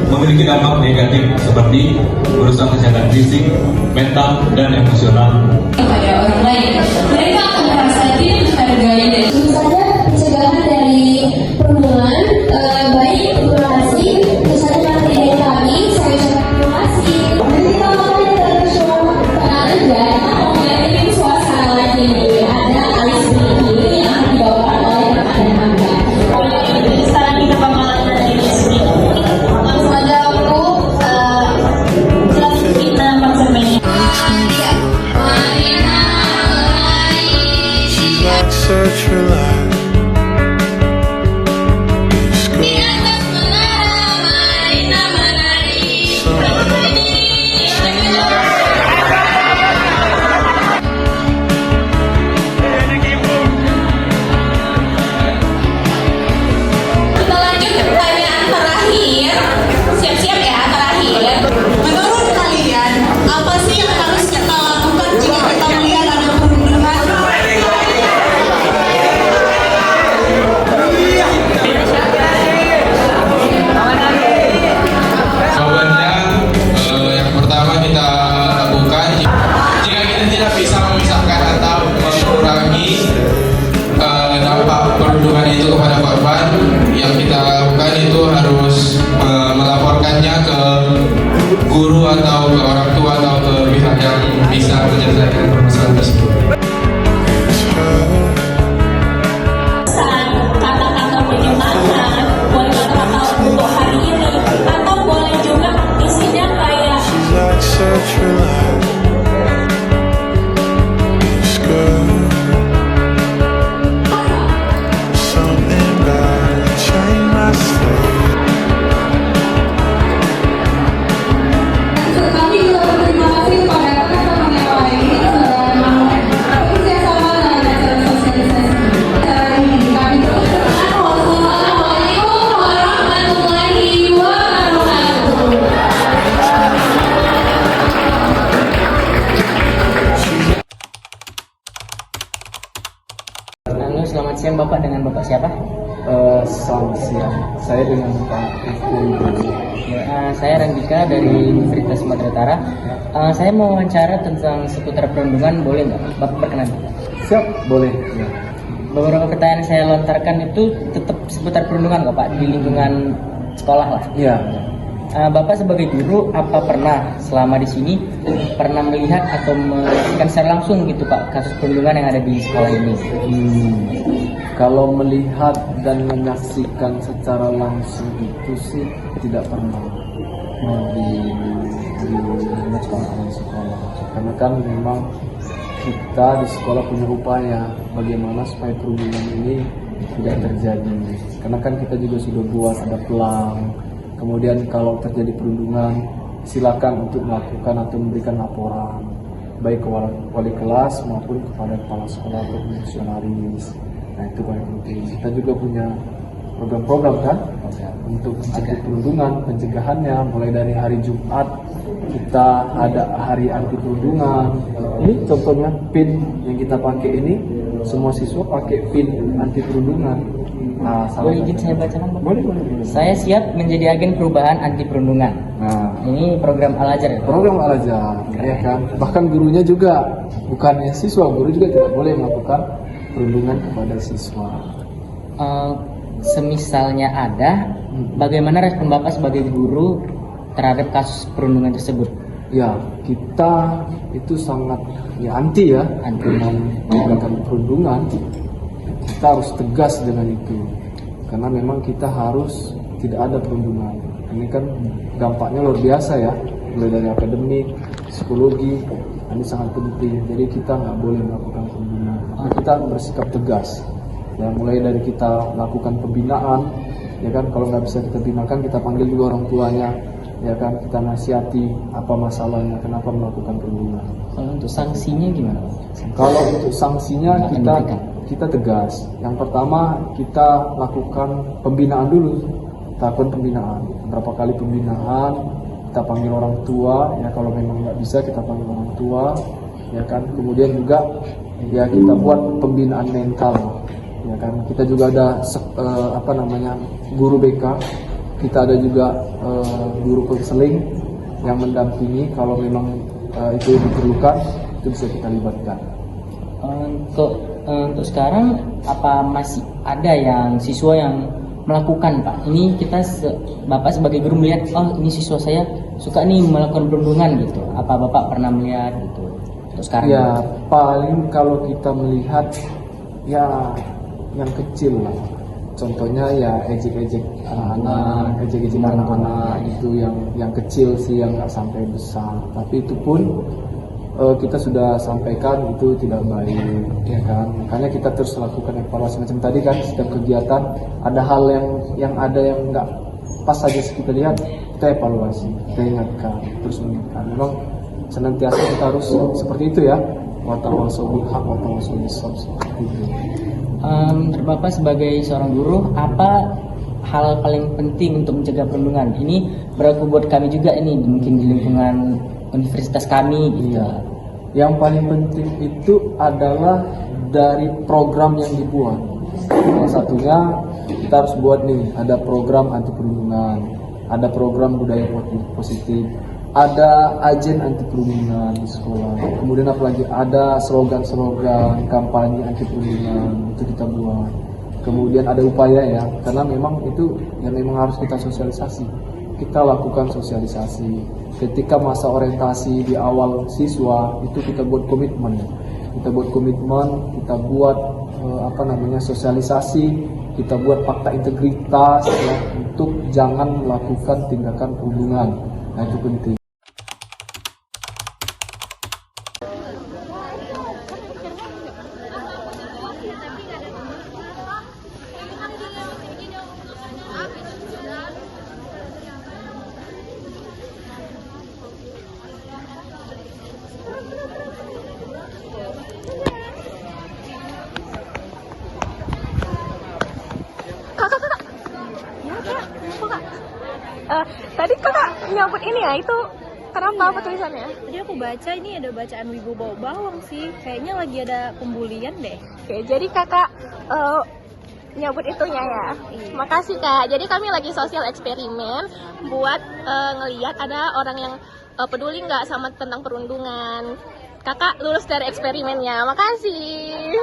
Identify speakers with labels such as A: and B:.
A: memiliki dampak negatif seperti merusak kesehatan fisik, mental, dan emosional.
B: Pada orang lain, mereka akan merasa tidak dihargai dan
C: tentu saja pencegahan dari perundungan baik. Terima kasih. Tentu saja materi dari kami. Saya ucapkan terima kasih. Jadi kita mau internasional tenang aja. Kita mau ngeliatin suasana lagi nih. Ada alis bikini yang akan dibawakan oleh rekan Anda.
B: sekarang kita bakalan dari sini. Langsung aja aku jelasin kita konsepnya.
D: Search for life.
B: Di atas menara Marina menari. Kita lanjut ke pertanyaan terakhir. Siap-siap ya, terakhir. Menurut kalian, apa sih yang harus kita lakukan jika kita melihat ada perundungan?
E: Jawabannya yang pertama kita lakukan jika kita tidak bisa memisahkan atau mengurangi dampak perundungan itu kepada korban, yang kita lakukan itu harus melaporkannya ke guru atau ke orang tua atau ke pihak yang bisa menyelesaikan permasalahan tersebut.
B: Kata-kata penyemangat, boleh kata-kata untuk hari ini, atau boleh juga isinya kayak
D: She's like search for life. It's good. Something about it changed my state.
C: Kami juga berterima kasih kepada teman-teman yang lain sudah bekerjasama dalam acara sosialisasi acara ini. Kami terus berharap wassalamualaikum warahmatullahi wabarakatuh.
F: Halo, selamat siang Bapak. Dengan Bapak siapa?
G: Selamat siang, saya dengan Pak Iful.
F: Saya Randika dari Universitas Sumatera Utara. Saya mau wawancara tentang seputar perundungan, boleh nggak? Bapak perkenan.
G: Siap, boleh. Ya.
F: Beberapa pertanyaan saya lontarkan itu tetap seputar perundungan nggak Pak? Di lingkungan sekolah lah.
G: Iya.
F: Bapak sebagai guru, apa pernah selama di sini pernah melihat atau menyaksikan secara langsung gitu Pak kasus perundungan yang ada di sekolah ini?
G: Kalau melihat dan menyaksikan secara langsung itu sih tidak pernah di sekolah. Karena kan memang kita di sekolah punya upaya bagaimana supaya perundungan ini tidak terjadi. Karena kan kita juga sudah buat ada pelang. Kemudian kalau terjadi perundungan, silakan untuk melakukan atau memberikan laporan baik ke wali kelas maupun kepada kepala sekolah atau fungsionaris. Nah itu paling penting. Kita juga punya program-program kan untuk mencegah perundungan, pencegahannya mulai dari hari Jumat kita ada hari anti perundungan. Ini contohnya pin yang kita pakai ini, semua siswa pakai pin anti perundungan. Nah,
F: Boleh izin saya bacakan Pak?
G: boleh.
F: Saya siap menjadi agen perubahan anti perundungan.
G: Nah,
F: Ini program Al-Azhar ya Pak?
G: program Al-Azhar, ya kan. Bahkan gurunya juga, bukannya siswa, guru juga tidak boleh melakukan perundungan kepada siswa.
F: Semisalnya ada, bagaimana respon Bapak sebagai guru terhadap kasus perundungan tersebut?
G: Ya, kita itu sangat anti dengan tindakan perundungan. Kita harus tegas dengan itu, karena memang kita harus tidak ada perundungan. Ini kan dampaknya luar biasa ya, mulai dari akademik, psikologi, ini sangat penting. Jadi kita nggak boleh melakukan perundungan. Kita bersikap tegas. Ya, mulai dari kita lakukan pembinaan, ya kan. Kalau nggak bisa kita binakan, kita panggil juga orang tuanya, ya kan. Kita nasihati apa masalahnya, kenapa melakukan perundungan.
F: Kalau untuk sanksinya gimana Pak?
G: Kalau untuk sanksinya kita tegas. Yang pertama kita lakukan pembinaan dulu. Kita lakukan pembinaan. Berapa kali pembinaan, kita panggil orang tua. Ya kalau memang nggak bisa kita panggil orang tua. Ya kan. Kemudian juga ya kita buat pembinaan mental. Ya kan. Kita juga ada guru BK Kita ada juga guru konseling yang mendampingi kalau memang itu diperlukan, itu bisa kita libatkan.
F: Untuk sekarang apa masih ada yang siswa yang melakukan Pak? Ini kita Bapak sebagai guru melihat, oh ini siswa saya suka nih melakukan perundungan gitu. Apa Bapak pernah melihat gitu? Untuk sekarang?
G: Ya paling kalau kita melihat ya yang kecil lah. Contohnya ya ejek-ejek anak-anak, ejek-ejek anak-anak itu yang kecil sih, yang nggak sampai besar. Tapi itu pun kita sudah sampaikan itu tidak baik, ya kan. Makanya kita terus lakukan evaluasi macam tadi kan, setiap kegiatan ada hal yang ada yang nggak pas saja kita lihat, kita evaluasi, kita ingatkan, terus mengingatkan. Memang senantiasa kita harus seperti itu ya. Watawasau bil haq, watawasau bis sabr, seperti itu.
F: Bapak sebagai seorang guru, apa hal paling penting untuk mencegah perundungan? Ini berlaku buat kami juga ini, mungkin di lingkungan universitas kami gitu.
G: Iya. Yang paling penting itu adalah dari program yang dibuat. Salah satunya kita harus buat nih, ada program anti perundungan, ada program budaya positif, ada agen anti perundungan di sekolah. Kemudian apalagi ada slogan-slogan kampanye anti perundungan, itu kita buat. Kemudian ada upaya ya, karena memang itu yang memang harus kita sosialisasi. Kita lakukan sosialisasi. Ketika masa orientasi di awal siswa itu kita buat komitmen. Kita buat komitmen, kita buat sosialisasi, kita buat fakta integritas ya, untuk jangan melakukan tindakan perundungan. Nah itu penting.
H: Tadi kakak nyabut ini ya, itu kenapa apa tulisannya?
I: Tadi aku baca ini ada bacaan wibu bau bawang sih, kayaknya lagi ada pembulian deh.
H: Oke, jadi kakak nyabut itunya ya. Makasih kak. Jadi kami lagi sosial eksperimen buat ngeliat ada orang yang peduli nggak sama tentang perundungan. Kakak lulus dari eksperimennya. Makasih.